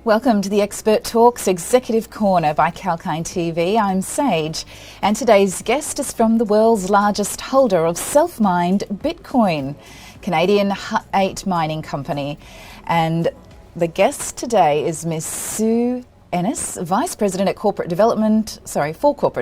Welcome to the Expert Talks Executive Corner by Kalkine TV. I'm Sage, and today's guest is from the world's largest holder of self-mined Bitcoin, Canadian Hut 8 mining company. And the guest today is Ms Sue Ennis, Vice President at for Corporate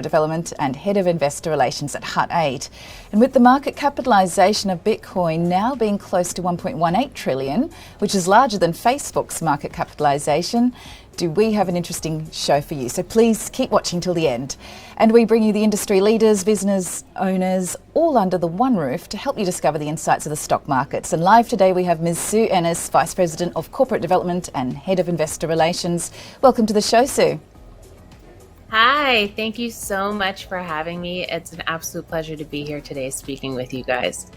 Development and Head of Investor Relations at Hut 8. And with the market capitalisation of Bitcoin now being close to 1.18 trillion, which is larger than Facebook's market capitalisation, do we have an interesting show for you. So please keep watching till the end. And we bring you the industry leaders, business owners, all under the one roof to help you discover the insights of the stock markets. And live today we have Ms Sue Ennis, Vice President of Corporate Development and Head of Investor Relations. Welcome to the show, Sue. Hi, thank you so much for having me. It's an absolute pleasure to be here today speaking with you guys.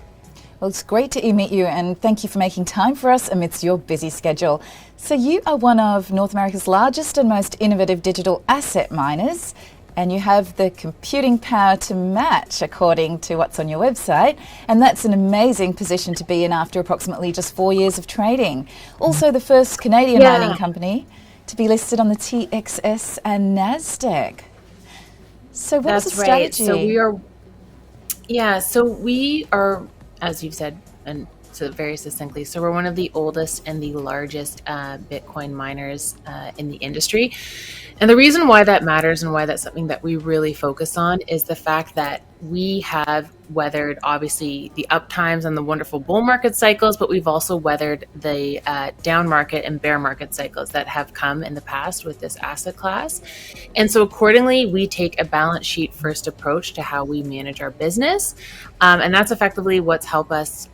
Well, it's great to meet you, and thank you for making time for us amidst your busy schedule. So you are one of North America's largest and most innovative digital asset miners, and you have the computing power to match, according to what's on your website, and that's an amazing position to be in after approximately just 4 years of trading. Also the first Canadian mining company to be listed on the TXS and NASDAQ. So what's the strategy? Right. So we are, as you've said, and so very succinctly, so we're one of the oldest and the largest Bitcoin miners in the industry. And the reason why that matters and why that's something that we really focus on is the fact that we have weathered, obviously, the up times and the wonderful bull market cycles, but we've also weathered the down market and bear market cycles that have come in the past with this asset class. And so accordingly, we take a balance sheet first approach to how we manage our business. And that's effectively what's helped us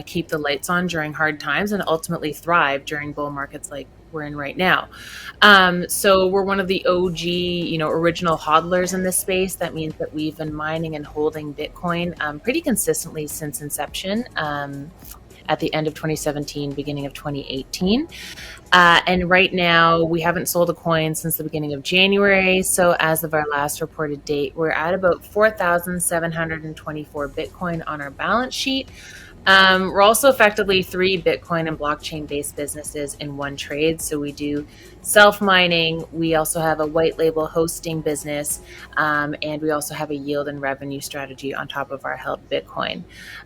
keep the lights on during hard times and ultimately thrive during bull markets like we're in right now. So we're one of the OG, original hodlers in this space. That means that we've been mining and holding Bitcoin pretty consistently since inception. At the end of 2017, beginning of 2018. And right now, we haven't sold a coin since the beginning of January. So as of our last reported date, we're at about 4,724 Bitcoin on our balance sheet. We're also effectively 3 Bitcoin and blockchain-based businesses in one trade. So we do self-mining, we also have a white label hosting business, and we also have a yield and revenue strategy on top of our held Bitcoin.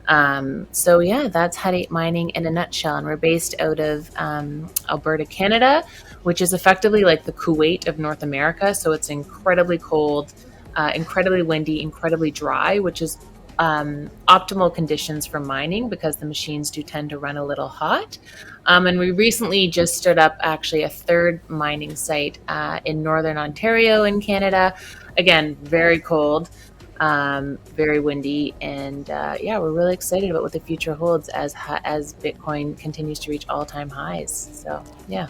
That's Hut 8 Mining in a nutshell. And we're based out of Alberta, Canada, which is effectively like the Kuwait of North America. So it's incredibly cold, incredibly windy, incredibly dry, which is optimal conditions for mining because the machines do tend to run a little hot. And we recently just stood up actually a third mining site in Northern Ontario in Canada. Again, very cold, very windy. And we're really excited about what the future holds as Bitcoin continues to reach all-time highs. So, yeah.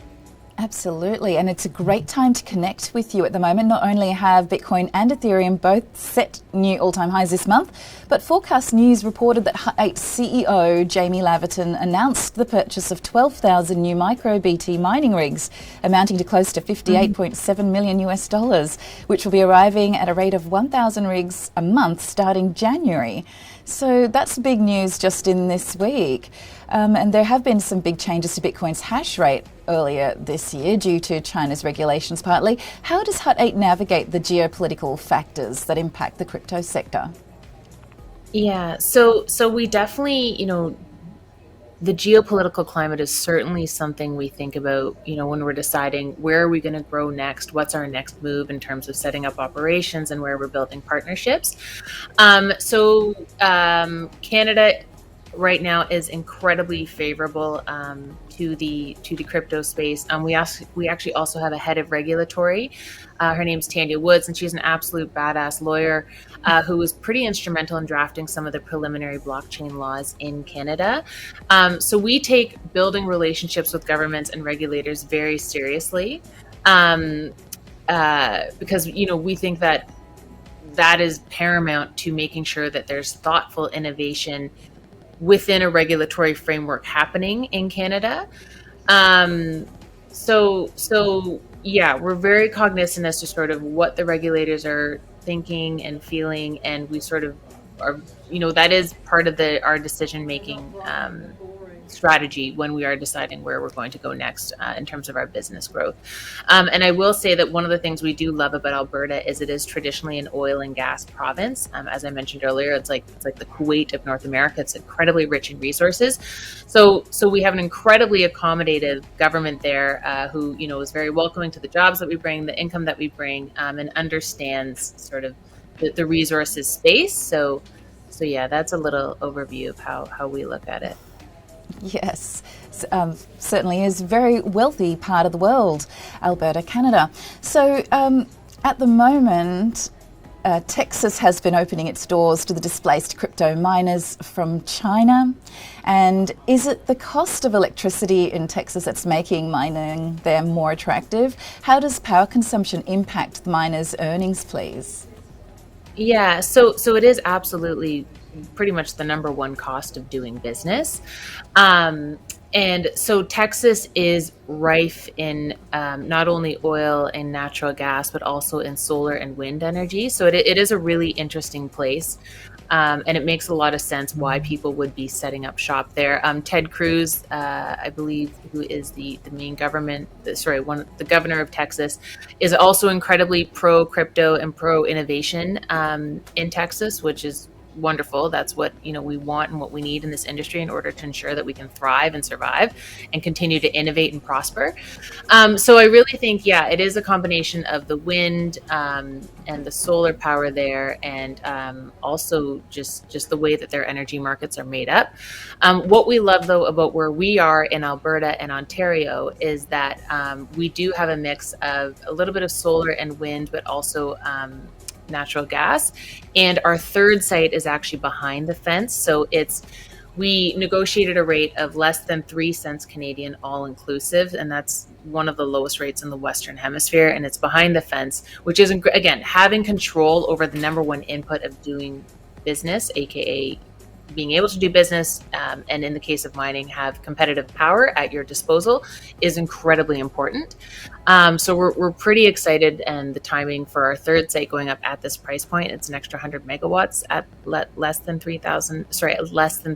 Absolutely, and it's a great time to connect with you at the moment. Not only have Bitcoin and Ethereum both set new all-time highs this month, but Forecast News reported that Hut 8 CEO Jamie Laverton announced the purchase of 12,000 new micro-BT mining rigs, amounting to close to $58.7 million US, which will be arriving at a rate of 1,000 rigs a month starting January. So that's big news just in this week. And there have been some big changes to Bitcoin's hash rate earlier this year due to China's regulations partly. How does Hut 8 navigate the geopolitical factors that impact the crypto sector? Yeah, so we definitely, the geopolitical climate is certainly something we think about, when we're deciding where are we going to grow next, what's our next move in terms of setting up operations and where we're building partnerships. Canada right now is incredibly favorable to the crypto space. We actually also have a head of regulatory. Her name's Tanya Woods, and she's an absolute badass lawyer who was pretty instrumental in drafting some of the preliminary blockchain laws in Canada. So we take building relationships with governments and regulators very seriously because we think that is paramount to making sure that there's thoughtful innovation within a regulatory framework happening in Canada. We're very cognizant as to sort of what the regulators are thinking and feeling, and we sort of are, that is part of our decision making strategy when we are deciding where we're going to go next in terms of our business growth. And I will say that one of the things we do love about Alberta is it is traditionally an oil and gas province. As I mentioned earlier, it's like the Kuwait of North America. It's incredibly rich in resources. So we have an incredibly accommodative government there who, is very welcoming to the jobs that we bring, the income that we bring, and understands sort of the resources space. So yeah, that's a little overview of how we look at it. Yes, certainly is a very wealthy part of the world, Alberta, Canada. So at the moment, Texas has been opening its doors to the displaced crypto miners from China. And is it the cost of electricity in Texas that's making mining there more attractive? How does power consumption impact the miners' earnings, please? Yeah, so it is absolutely pretty much the number one cost of doing business. And so Texas is rife in not only oil and natural gas, but also in solar and wind energy. So it is a really interesting place. And it makes a lot of sense why people would be setting up shop there. Ted Cruz, I believe, who is the governor of Texas, is also incredibly pro crypto and pro innovation in Texas, which is wonderful. That's what we want and what we need in this industry in order to ensure that we can thrive and survive and continue to innovate and prosper. So I really think, it is a combination of the wind and the solar power there, and also just the way that their energy markets are made up. What we love, though, about where we are in Alberta and Ontario is that we do have a mix of a little bit of solar and wind, but also natural gas. And our third site is actually behind the fence. So we negotiated a rate of less than 3 cents Canadian all inclusive. And that's one of the lowest rates in the Western Hemisphere. And it's behind the fence, which is, again, having control over the number one input of doing business, AKA being able to do business, and in the case of mining, have competitive power at your disposal is incredibly important. So we're pretty excited, and the timing for our third site going up at this price point, it's an extra 100 megawatts at less than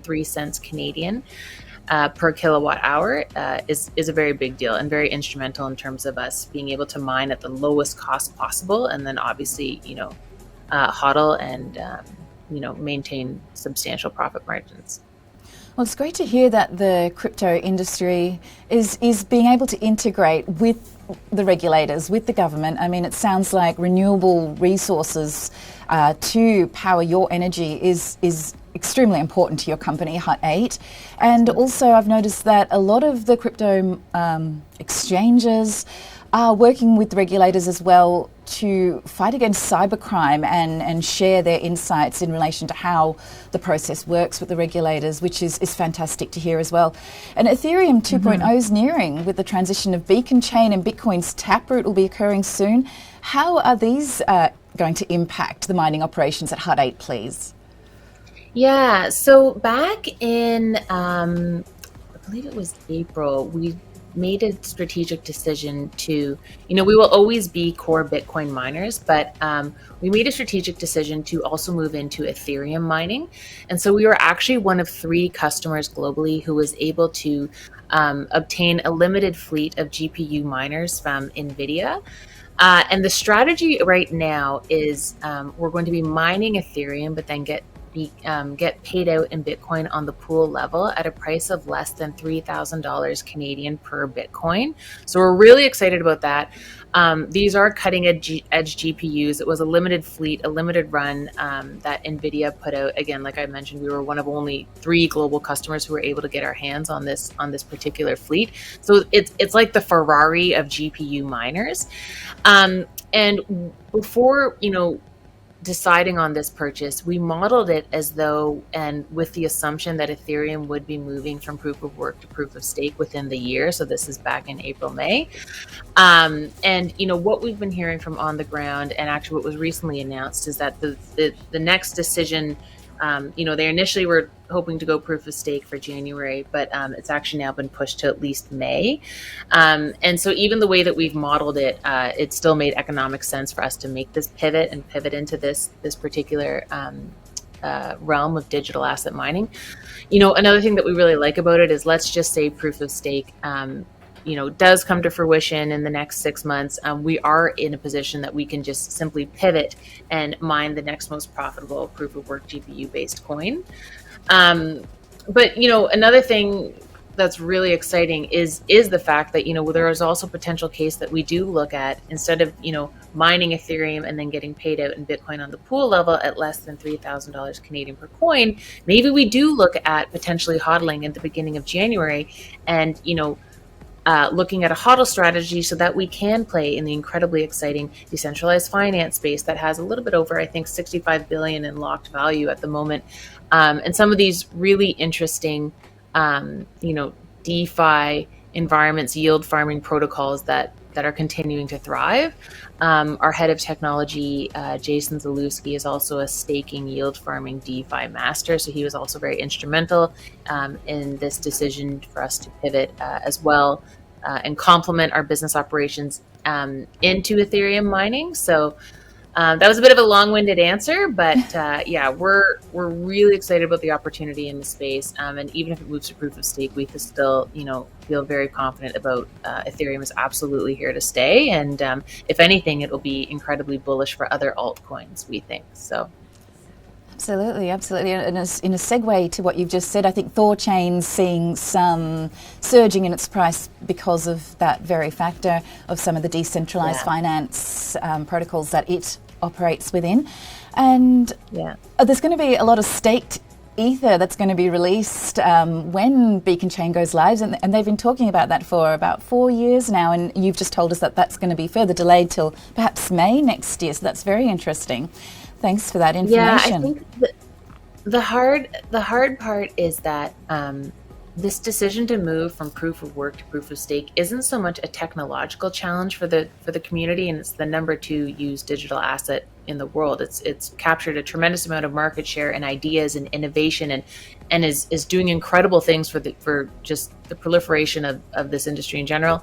3 cents Canadian per kilowatt hour is a very big deal and very instrumental in terms of us being able to mine at the lowest cost possible, and then obviously hodl and maintain substantial profit margins. Well, it's great to hear that the crypto industry is being able to integrate with the regulators, with the government. I mean, it sounds like renewable resources to power your energy is extremely important to your company, Hut 8. And also I've noticed that a lot of the crypto exchanges are working with regulators as well to fight against cybercrime and share their insights in relation to how the process works with the regulators, which is fantastic to hear as well. And Ethereum 2.0 is nearing, with the transition of Beacon Chain, and Bitcoin's Taproot will be occurring soon. How are these going to impact the mining operations at Hut 8, please? Yeah, so back in, I believe it was April, we made a strategic decision to, we will always be core Bitcoin miners, but we made a strategic decision to also move into Ethereum mining. And so we were actually one of 3 customers globally who was able to obtain a limited fleet of GPU miners from NVIDIA. And the strategy right now is we're going to be mining Ethereum, but then get paid out in Bitcoin on the pool level at a price of less than $3,000 Canadian per Bitcoin. So we're really excited about that. These are cutting edge GPUs. It was a limited fleet, a limited run that NVIDIA put out. Again, like I mentioned, we were one of only 3 global customers who were able to get our hands on this particular fleet. So it's like the Ferrari of GPU miners. And before, deciding on this purchase, we modeled it as though, and with the assumption that Ethereum would be moving from proof of work to proof of stake within the year. So this is back in April, May. And, what we've been hearing from on the ground, and actually what was recently announced, is that the next decision, they initially were hoping to go proof of stake for January, but it's actually now been pushed to at least May. And so even the way that we've modeled it, it still made economic sense for us to make this pivot and pivot into this particular realm of digital asset mining. Another thing that we really like about it is, let's just say proof of stake does come to fruition in the next 6 months. We are in a position that we can just simply pivot and mine the next most profitable proof of work GPU based coin. But another thing that's really exciting is the fact that there is also potential case that we do look at, instead of mining Ethereum and then getting paid out in Bitcoin on the pool level at less than $3,000 Canadian per coin, maybe we do look at potentially hodling at the beginning of January, and looking at a hodl strategy so that we can play in the incredibly exciting decentralized finance space that has a little bit over, I think, 65 billion in locked value at the moment, and some of these really interesting DeFi environments, yield farming protocols that are continuing to thrive. Our head of technology, Jason Zalewski, is also a staking yield farming DeFi master. So he was also very instrumental in this decision for us to pivot as well and complement our business operations into Ethereum mining. So that was a bit of a long-winded answer, but yeah, we're really excited about the opportunity in the space. And even if it moves to proof of stake, we can still, feel very confident about Ethereum is absolutely here to stay. And if anything, it will be incredibly bullish for other altcoins, we think. So. Absolutely. And as in a segue to what you've just said, I think Thorchain's seeing some surging in its price because of that very factor of some of the decentralized finance protocols that it operates within. And there's going to be a lot of staked ether that's going to be released when Beacon Chain goes live, and they've been talking about that for about 4 years now, and you've just told us that that's going to be further delayed till perhaps May next year, so that's very interesting. Thanks for that information. Yeah, I think the hard part is that this decision to move from proof of work to proof of stake isn't so much a technological challenge for the community, and it's the number 2 used digital asset in the world. It's captured a tremendous amount of market share and ideas and innovation, and is doing incredible things for just the proliferation of this industry in general.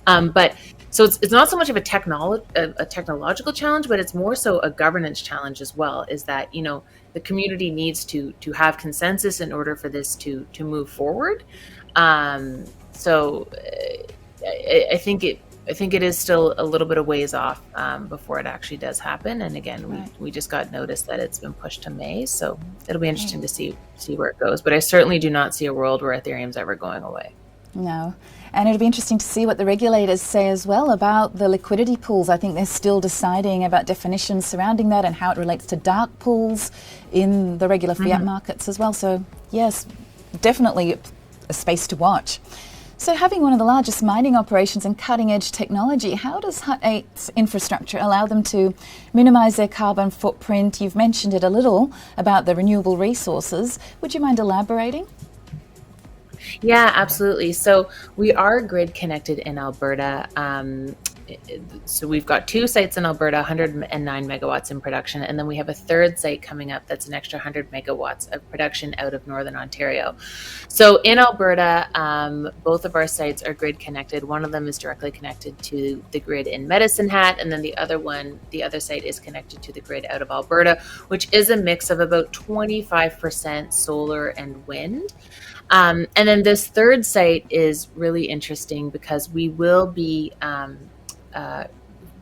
But so it's not so much of a technological challenge, but it's more so a governance challenge as well. Is that the community needs to have consensus in order for this to move forward. So I think it is still a little bit of ways off before it actually does happen. And again, we just got notice that it's been pushed to May, so it'll be interesting to see where it goes. But I certainly do not see a world where Ethereum's ever going away. No. And it'll be interesting to see what the regulators say as well about the liquidity pools. I think they're still deciding about definitions surrounding that and how it relates to dark pools in the regular fiat markets as well. So yes, definitely a space to watch. So having one of the largest mining operations and cutting edge technology, how does Hut 8's infrastructure allow them to minimise their carbon footprint? You've mentioned it a little about the renewable resources. Would you mind elaborating? Yeah, absolutely. So we are grid connected in Alberta. So we've got 2 sites in Alberta, 109 megawatts in production, and then we have a third site coming up that's an extra 100 megawatts of production out of Northern Ontario. So in Alberta, both of our sites are grid connected. One of them is directly connected to the grid in Medicine Hat, and then the other site is connected to the grid out of Alberta, which is a mix of about 25% solar and wind. And then this third site is really interesting because we will be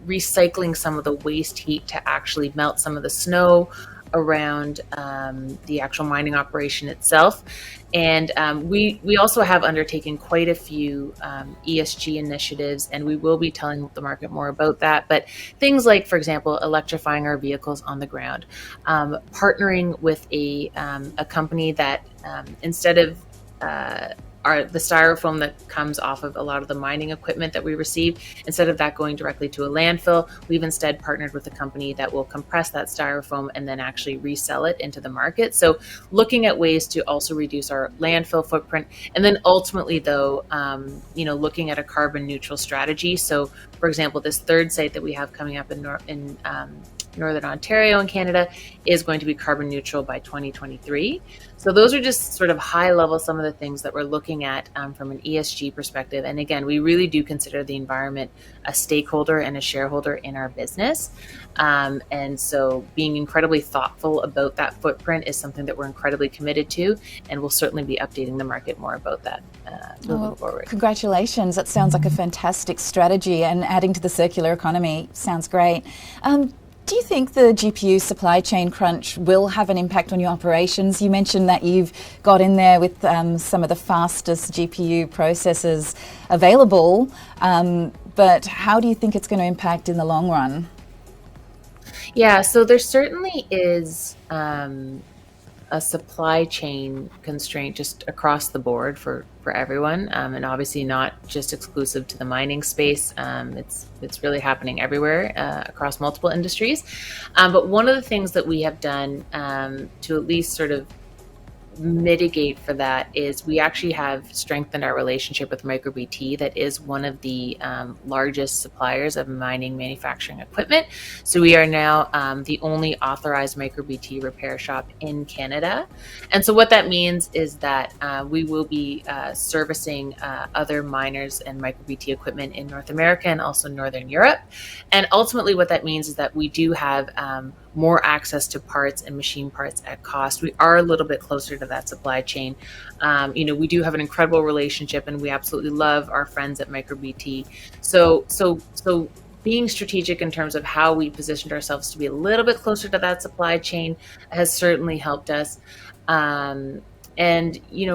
recycling some of the waste heat to actually melt some of the snow around the actual mining operation itself. And we also have undertaken quite a few ESG initiatives, and we will be telling the market more about that. But things like, for example, electrifying our vehicles on the ground, partnering with a company that instead of the styrofoam that comes off of a lot of the mining equipment that we receive, instead of that going directly to a landfill, we've instead partnered with a company that will compress that styrofoam and then actually resell it into the market. So looking at ways to also reduce our landfill footprint, and then ultimately though, looking at a carbon neutral strategy. So for example, this third site that we have coming up in Northern Ontario in Canada is going to be carbon neutral by 2023. So those are just sort of high level, some of the things that we're looking at from an ESG perspective. And again, we really do consider the environment a stakeholder and a shareholder in our business. And so being incredibly thoughtful about that footprint is something that we're incredibly committed to, and we'll certainly be updating the market more about that moving forward. Congratulations. That sounds like a fantastic strategy, and adding to the circular economy sounds great. Do you think the GPU supply chain crunch will have an impact on your operations? You mentioned that you've got in there with some of the fastest GPU processors available, but how do you think it's going to impact in the long run? Yeah, so there certainly is a supply chain constraint just across the board for everyone, and obviously not just exclusive to the mining space. It's really happening everywhere across multiple industries. But one of the things that we have done to at least sort of mitigate for that is we actually have strengthened our relationship with MicroBT, that is one of the largest suppliers of mining manufacturing equipment. So we are now the only authorized MicroBT repair shop in Canada. And so what that means is that we will be servicing other miners and MicroBT equipment in North America and also Northern Europe. And ultimately what that means is that we do have more access to parts and machine parts at cost. We are a little bit closer to that supply chain. We do have an incredible relationship, and we absolutely love our friends at MicroBT. So being strategic in terms of how we positioned ourselves to be a little bit closer to that supply chain has certainly helped us. And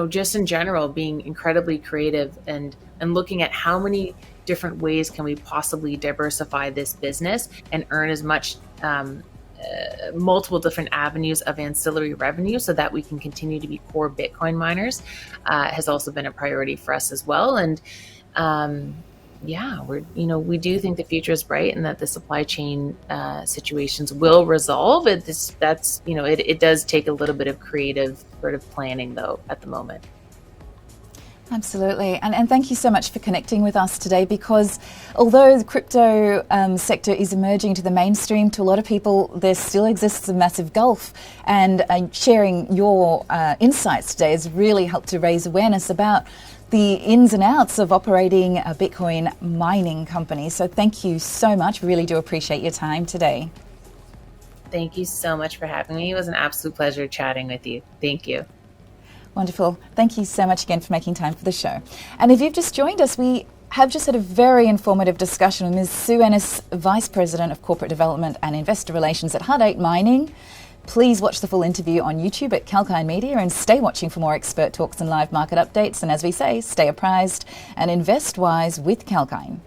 just in general, being incredibly creative and looking at how many different ways can we possibly diversify this business and earn as much multiple different avenues of ancillary revenue so that we can continue to be core Bitcoin miners has also been a priority for us as well. And we do think the future is bright and that the supply chain situations will resolve. It does take a little bit of creative sort of planning though at the moment. Absolutely. And thank you so much for connecting with us today, because although the crypto sector is emerging to the mainstream, to a lot of people, there still exists a massive gulf. And sharing your insights today has really helped to raise awareness about the ins and outs of operating a Bitcoin mining company. So thank you so much. Really do appreciate your time today. Thank you so much for having me. It was an absolute pleasure chatting with you. Thank you. Wonderful. Thank you so much again for making time for the show. And if you've just joined us, we have just had a very informative discussion with Ms. Sue Ennis, Vice President of Corporate Development and Investor Relations at Hut 8 Mining. Please watch the full interview on YouTube at Kalkine Media, and stay watching for more expert talks and live market updates. And as we say, stay apprised and invest wise with Kalkine.